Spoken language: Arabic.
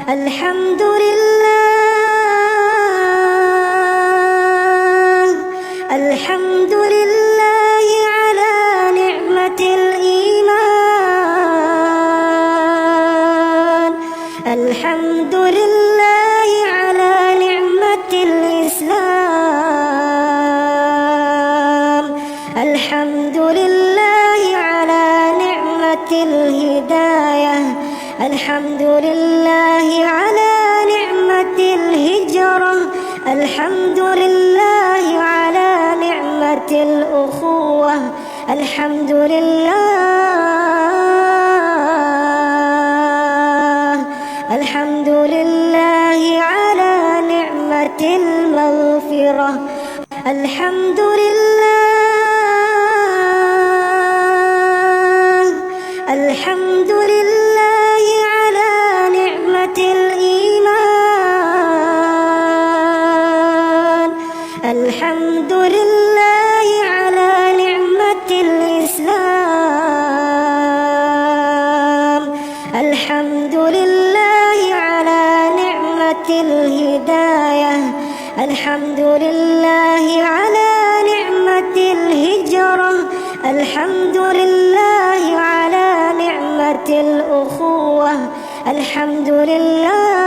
الحمد لله، الحمد لله على نعمة الإيمان، الحمد لله على نعمة الإسلام، الحمد لله على نعمة الهداية، الحمد لله على نعمة الهجرة، الحمد لله على نعمة الأخوة، الحمد لله، الحمد لله على نعمة المغفرة، الحمد لله، الحمد لله على نعمة الإيمان، الحمد لله على نعمة الإسلام، الحمد لله على نعمة الهداية، الحمد لله على نعمة الهجرة، الحمد لله على نعمة الأخوة، الحمد لله